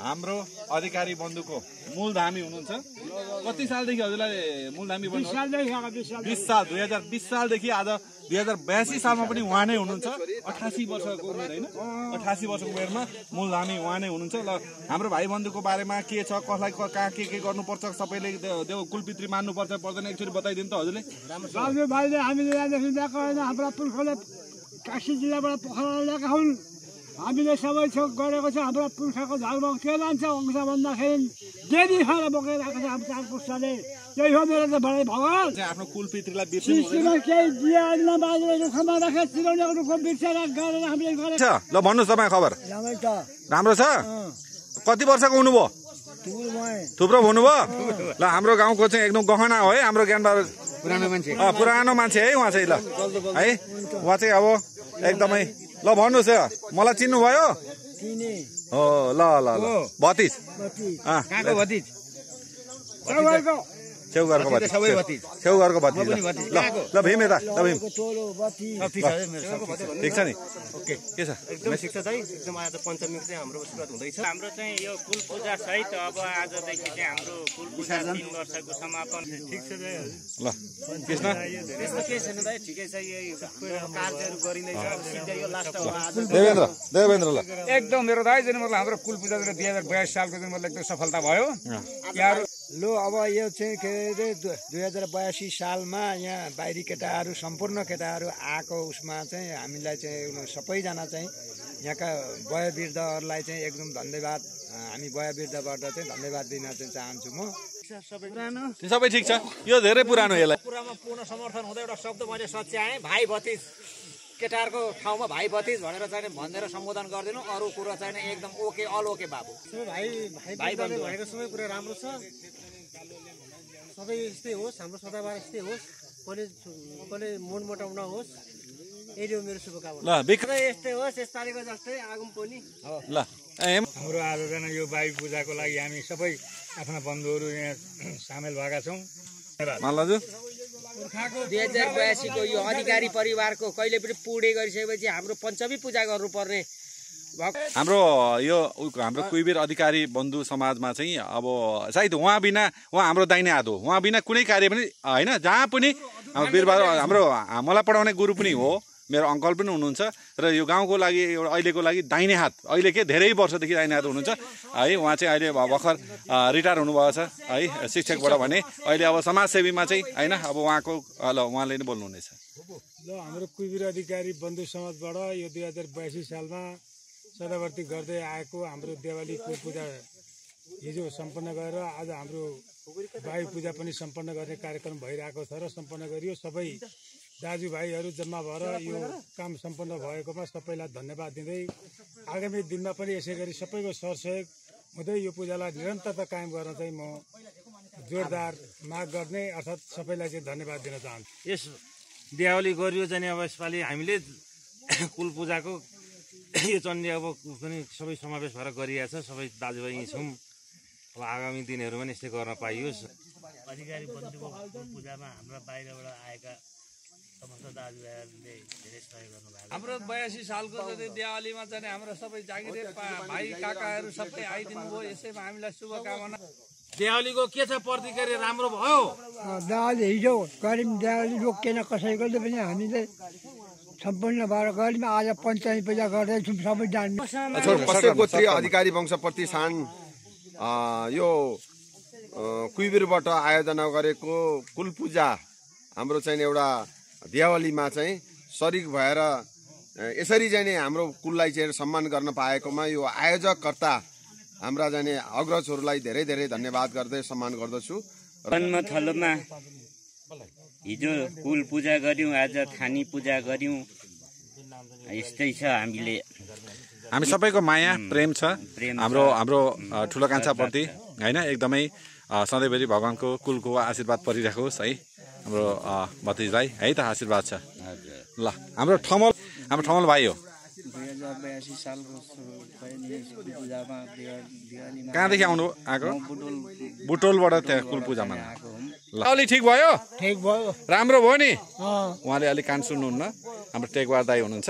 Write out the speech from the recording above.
हाम्रो अधिकारी बन्धुको मूलधामी हुनुहुन्छ। कति सालदेखि हजुरलाई मूलधामी बन्नु? 20 साल 2020 सालदेखि आज 2082 सालमा पनि उहाँ नै हुनुहुन्छ। 88 वर्षको उमेर हैन, 88 वर्षको उमेरमा मूलधामी उहाँ नै हुनुहुन्छ। ल हाम्रो भाइ बन्धुको बारेमा के छ, कसलाई कहाँ के गर्नुपर्छ, सबैले देव कुलपित्री मान्नुपर्छ पर्दैन एकचोटि बताइदिनु त हजुरले। दाजु भाइले हामीले यहाँदेखि ल्याएको होइन, हाम्रा पुर्खाले काशी जिल्लाबाट पोखरा ल्याएका हुन्। हामीले सबै थोक गरेको छ। हाम्रो पुर्खाको धर्म के लान्छ वंश भन्दाखेरि देवी खाएर बोकेर आएको छ हाम्रो चार पुस्ताले। त्यही हो मेरो त बडै भगवान। आफ्नो कुलपित्रीलाई बिर्सिनु सिस्टममा केही दियामा बाजेले रुखमा राखे चिरौनीको रुखमा बिर्सेर गरेर हामीले गरेको छ। ल भन्नुहोस् तपाईँ खबर राम्रै त राम्रो छ। कति वर्षको हुनुभयो? थुप्रो हुनुभयो। ल हाम्रो गाउँको चाहिँ एकदम गहना हो है हाम्रो ज्ञान बाबु, पुरानो मान्छे है उहाँ चाहिँ। ल है उहाँ चाहिँ अब एकदमै। ल भन्नुहोस् मलाई चिन्नुभयो? हो ल ल ल भतिज छेउघरको भतिज, छेउघरको भतिज। ल भीम यता, ल भीम ठिक छ नि? के छ? एकदमै ठिक छ दाइ। एकदम आज पञ्चमी चाहिँ हाम्रो सुरुवात हुँदैछ। हाम्रो चाहिँ यो कुल पूजा सहित अब आजदेखि चाहिँ हाम्रो कुल पूजा 3 वर्षको समापन। ठिक छ दाइ। ल कृष्ण त्यस्तो केही छैन दाइ, ठिकै छ। यो कार्यहरू गरिँदैछ। अब सिधै यो लास्ट हो आज। देवेन्द्र ल एकदम मेरो दाइ चाहिँ मतलब हाम्रो कुल पूजा 2082 सालको दिन मतलब एकदम सफलता भयो। लो अब यो चाहिँ के अरे 2082 सालमा यहाँ बाहिरी केटाहरू सम्पूर्ण केटाहरू आएको उसमा चाहिँ हामीलाई चाहिँ सबैजना चाहिँ यहाँका वयोवृद्धहरूलाई चाहिँ एकदम धन्यवाद। हामी वयोवृद्धबाट चाहिँ धन्यवाद दिन चाहिँ चाहन्छु म। सबै ठिक छ। यो धेरै पुरानो यसलाई कुरामा पूर्ण समर्थन हुँदै एउटा शब्द मैले सच्याएँ, भाइ भतिज। केटाहरूको ठाउँमा भाइ भतिज भनेर चाहिँ भनेर सम्बोधन गरिदिनु। अरू कुरा चाहिँ एकदम ओके अल ओके बाबु। भाइ भनेको सबै कुरा राम्रो छ। सबै यस्तै होस्, हाम्रो सदाबार यस्तै होस्, कहिले मोडमोटाउ नहोस्। यही हो मेरो शुभकामना। ल यस्तै होस्, यस तारिकको जस्तै आगम पनि। ल हाम्रो आयोजना यो बाई पूजाको लागि हामी सबै आफ्ना बन्धुहरू यहाँ सामेल भएका छौँ। 2082 को यो अधिकारी परिवारको कहिले पनि पुडे गरिसकेपछि हाम्रो पञ्चमी पूजा गर्नुपर्ने हाम्रो यो हाम्रो कुइबेर अधिकारी बन्धु समाजमा चाहिँ अब सायद उहाँ बिना, उहाँ हाम्रो दाहिने हात हो। उहाँ बिना कुनै कार्य पनि होइन। जहाँ पनि हाम्रो वीरबहादुर हाम्रो मलाई पढाउने गुरु पनि हो, मेरो अङ्कल पनि हुनुहुन्छ र यो गाउँको लागि एउटा अहिलेको लागि दाहिने हात, अहिले के धेरै वर्षदेखि दाहिने हात हुनुहुन्छ है। उहाँ चाहिँ अहिले भर्खर रिटायर हुनुभएको छ है शिक्षकबाट भने। अहिले अब समाजसेवीमा चाहिँ होइन अब उहाँको ल उहाँले नै बोल्नुहुनेछ। ल हाम्रो कुइबेर अधिकारी बन्धु समाजबाट यो 2082 सालमा सदावर्ती गर्दै आएको हाम्रो देवाली कुल पूजा हिजो सम्पन्न गरेर आज हाम्रो वायु पूजा पनि सम्पन्न गर्ने कार्यक्रम भइरहेको छ र सम्पन्न गरियो। सबै दाजुभाइहरू जम्मा भएर यो काम सम्पन्न भएकोमा सबैलाई धन्यवाद दिँदै आगामी दिनमा पनि यसै गरी सबैको सरसहयोग हुँदै यो पूजालाई निरन्तरता कायम गर्न चाहिँ म जोरदार माग गर्ने अर्थात् सबैलाई चाहिँ धन्यवाद दिन चाहन्छु। यस दिवाली गरियो चाहिँ अब यसपालि हामीले कुल पूजाको यो चण्डी अब पनि सबै समावेश भएर गरिरहेछ। सबै दाजुभाइ यहीँ छौँ। अब आगामी दिनहरू पनि यस्तै गर्न पाइयोस्। अधिकारी बन्धुको पूजामा हाम्रा बाहिरबाट आएका समस्त दाजुभाइहरूले धेरै सहयोग गर्नुभएको। हाम्रो 82 सालको दिवालीमा चाहिँ हाम्रो सबै जागिरे भाइ काकाहरू सबै आइदिनु भयो। यसैमा हामीलाई शुभकामना। दिवालीको के छ प्रतिक्रिया? राम्रो भयो। दिवाली हिजो गऱ्यौँ, दिवाली रोकिएन कसैकोले पनि। हामीले सम्पूर्ण भएर गऱ्यौँ। आज पञ्चमी पूजा गर्दैछौँ सबै जान्ने। पश्चिम गोत्रीय अधिकारी वंश प्रतिष्ठान यो कुइबेरबाट आयोजना गरेको कुल पूजा हाम्रो चाहिँ एउटा दिवालीमा चाहिँ सरिक भएर यसरी चाहिँ हाम्रो कुललाई चाहिँ सम्मान गर्न पाएकोमा यो आयोजककर्ता हाम्रा जाने अग्रजहरूलाई धेरै धेरै धन्यवाद गर्दै सम्मान गर्दछु। जन्मथलोमा हिजो कुल पूजा गर्यौँ, आज थानी पूजा गर्यौँ। यस्तै छ। हामी सबैको माया प्रेम छ हाम्रो हाम्रो ठुलो कान्छाप्रति होइन। एकदमै सधैँभरि भगवानको कुलको आशीर्वाद परिराखोस् है हाम्रो भतिजलाई है त आशीर्वाद छ। ल हाम्रो ठमल भाइ हो। 2082 सालको पूजामा कहाँदेखि आएको? बुटोलबाट त्यहाँ कुल पूजामा। ल अलि ठिक भयो? ठिक भयो, राम्रो भयो नि। उहाँले अलिक कान सुन्नुहुन्न। हाम्रो टेकवार दाइ हुनुहुन्छ।